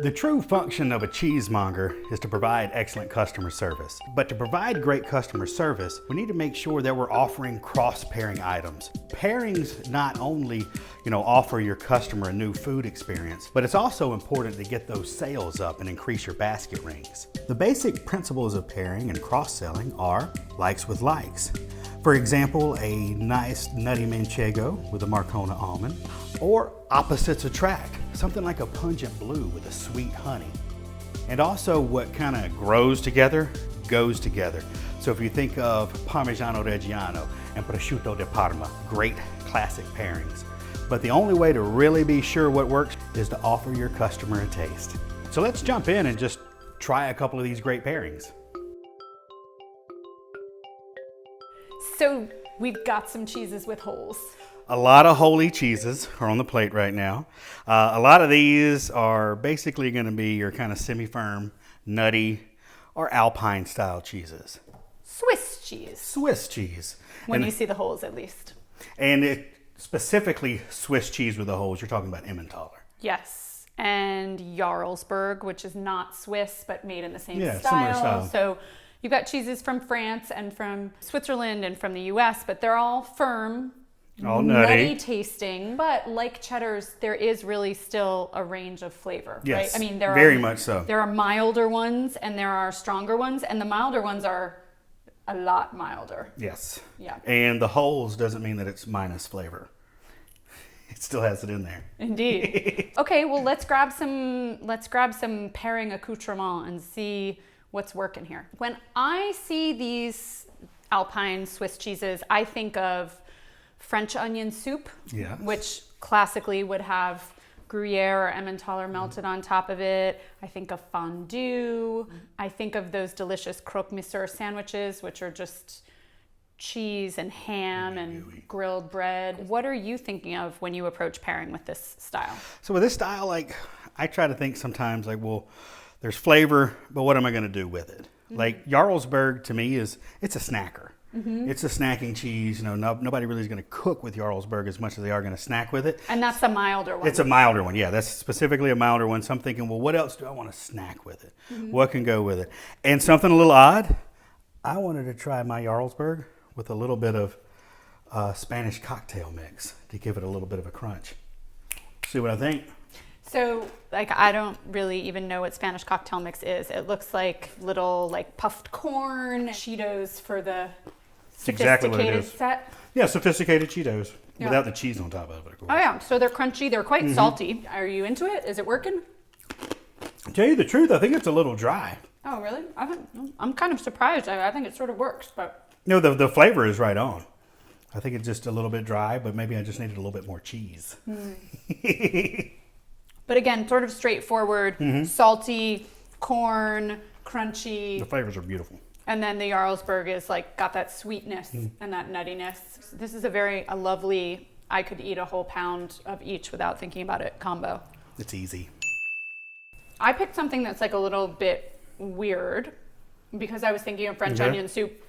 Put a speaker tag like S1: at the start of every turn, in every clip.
S1: The true function of a cheesemonger is to provide excellent customer service. But to provide great customer service, we need to make sure that we're offering cross-pairing items. Pairings not only, offer your customer a new food experience, but it's also important to get those sales up and increase your basket rings. The basic principles of pairing and cross-selling are likes with likes. For example, a nice nutty manchego with a Marcona almond, or opposites attract, something like a pungent blue with a sweet honey. And also what kind of grows together, goes together. So if you think of Parmigiano Reggiano and Prosciutto di Parma, great classic pairings. But the only way to really be sure what works is to offer your customer a taste. So let's jump in and just try a couple of these great pairings.
S2: So we've got some cheeses with holes.
S1: A lot of holy cheeses are on the plate right now. A lot of these are basically going to be your kind of semi-firm, nutty, or Alpine style cheeses.
S2: Swiss cheese.
S1: Swiss cheese.
S2: When you see the holes, at least.
S1: And specifically Swiss cheese with the holes, you're talking about Emmentaler.
S2: Yes. And Jarlsberg, which is not Swiss, but made in the same
S1: similar
S2: style.
S1: style.
S2: So you've got cheeses from France and from Switzerland and from the US, but they're all firm,
S1: all nutty
S2: tasting. But like cheddars, there is really still a range of flavor,
S1: yes,
S2: right? I mean,
S1: very much so.
S2: There are milder ones and there are stronger ones, and the milder ones are a lot milder.
S1: Yes.
S2: Yeah.
S1: And the holes doesn't mean that it's minus flavor. It still has it in there.
S2: Indeed. Okay, well let's grab some pairing accoutrement and see what's working here. When I see these Alpine Swiss cheeses, I think of French onion soup,
S1: yes,
S2: which classically would have Gruyere or Emmentaler melted on top of it. I think of fondue. I think of those delicious croque-monsieur sandwiches, which are just cheese and ham and grilled bread. What are you thinking of when you approach pairing with this style?
S1: So with this style, I try to think sometimes well, there's flavor, but what am I going to do with it? Mm-hmm. Like Jarlsberg to me it's a snacker. Mm-hmm. It's a snacking cheese. Nobody really is going to cook with Jarlsberg as much as they are going to snack with it.
S2: And that's a milder one.
S1: It's a milder one, yeah. That's specifically a milder one. So I'm thinking, well, what else do I want to snack with it? Mm-hmm. What can go with it? And something a little odd, I wanted to try my Jarlsberg with a little bit of Spanish cocktail mix to give it a little bit of a crunch. See what I think?
S2: So, I don't really even know what Spanish cocktail mix is. It looks like little, puffed corn, Cheetos for the sophisticated set.
S1: Yeah, sophisticated Cheetos without the cheese on top of it, of course.
S2: Oh, yeah. So they're crunchy. They're quite salty. Are you into it? Is it working?
S1: To tell you the truth, I think it's a little dry.
S2: Oh, really? I'm kind of surprised. I think it sort of works, but...
S1: No, the flavor is right on. I think it's just a little bit dry, but maybe I just needed a little bit more cheese.
S2: But again, sort of straightforward, salty, corn, crunchy.
S1: The flavors are beautiful.
S2: And then the Jarlsberg is got that sweetness and that nuttiness. This is a lovely, I could eat a whole pound of each without thinking about it combo.
S1: It's easy.
S2: I picked something that's a little bit weird because I was thinking of French onion soup.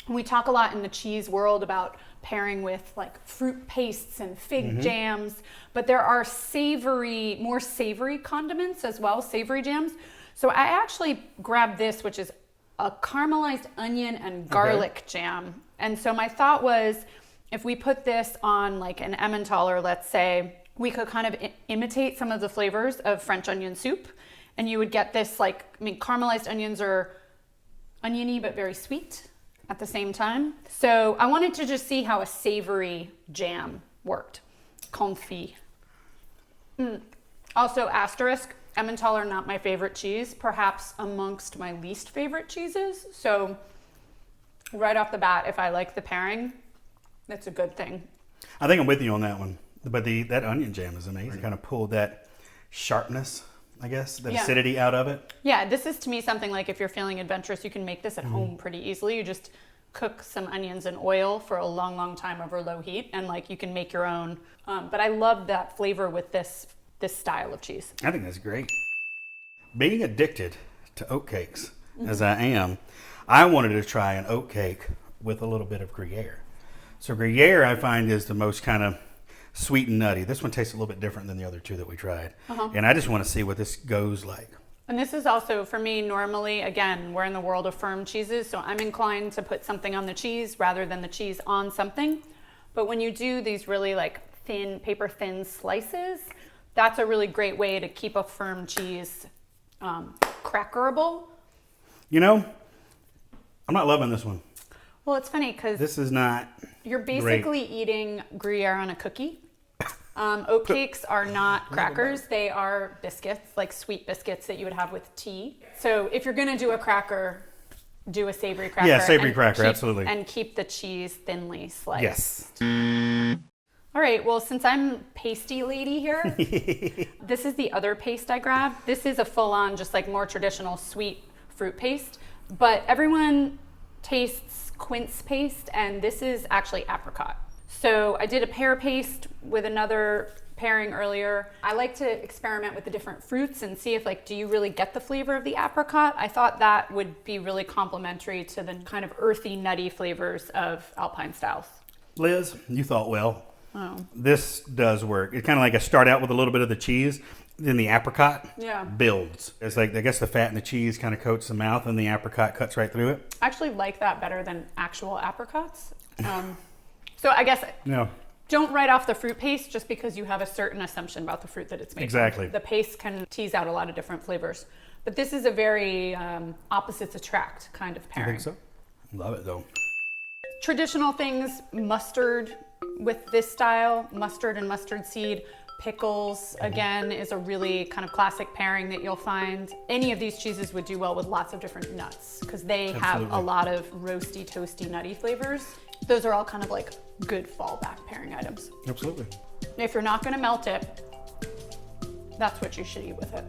S2: We talk a lot in the cheese world about pairing with fruit pastes and fig jams, but there are more savory condiments as well, savory jams. So I actually grabbed this, which is a caramelized onion and garlic jam. And so my thought was, if we put this on an Emmentaler, let's say, we could kind of imitate some of the flavors of French onion soup, and you would get this caramelized onions are oniony but very sweet at the same time. So I wanted to just see how a savory jam worked. Confit. Also, asterisk, Emmentaler, not my favorite cheese, perhaps amongst my least favorite cheeses. So right off the bat, if I like the pairing, that's a good thing.
S1: I think I'm with you on that one. But that onion jam is amazing. Kind of pulled that sharpness, I guess, the acidity out of it.
S2: Yeah, this is to me something if you're feeling adventurous, you can make this at home pretty easily. You just cook some onions in oil for a long, long time over low heat, and you can make your own. But I love that flavor with this style of cheese.
S1: I think that's great. Being addicted to oat cakes, as I am, I wanted to try an oat cake with a little bit of Gruyere. So Gruyere, I find, is the most kind of sweet and nutty. This one tastes a little bit different than the other two that we tried. And I just want to see what this goes like.
S2: And this is also, for me, normally, again, we're in the world of firm cheeses, so I'm inclined to put something on the cheese rather than the cheese on something. But when you do these really like thin, paper thin slices, that's a really great way to keep a firm cheese crackerable.
S1: You know, I'm not loving this one.
S2: Well, it's funny because
S1: this is not
S2: you're basically eating Gruyere on a cookie. Oat cakes are not crackers. They are biscuits, like sweet biscuits that you would have with tea. So if you're going to do a cracker, do a savory cracker.
S1: Yeah, savory cracker, absolutely.
S2: And keep the cheese thinly sliced.
S1: Yes.
S2: All right, well, since I'm pasty lady here, this is the other paste I grabbed. This is a full-on, just like more traditional sweet fruit paste, but everyone tastes Quince Paste, and this is actually apricot. So I did a pear paste with another pairing earlier. I like to experiment with the different fruits and see if, like, do you really get the flavor of the apricot? I thought that would be really complementary to the kind of earthy, nutty flavors of Alpine styles.
S1: Liz, you thought well.
S2: Oh.
S1: This does work. It's kind of like I start out with a little bit of the cheese, then the apricot builds. It's like, I guess the fat and the cheese kind of coats the mouth and the apricot cuts right through it.
S2: I actually like that better than actual apricots. So I guess don't write off the fruit paste just because you have a certain assumption about the fruit that it's made from.
S1: Exactly.
S2: The paste can tease out a lot of different flavors. But this is a very opposites attract kind of pairing.
S1: I think so. Love it though.
S2: Traditional things, mustard with this style, mustard and mustard seed. Pickles, again, is a really kind of classic pairing that you'll find. Any of these cheeses would do well with lots of different nuts because they have a lot of roasty, toasty, nutty flavors. Those are all kind of like good fallback pairing items.
S1: Absolutely.
S2: If you're not going to melt it, that's what you should eat with it.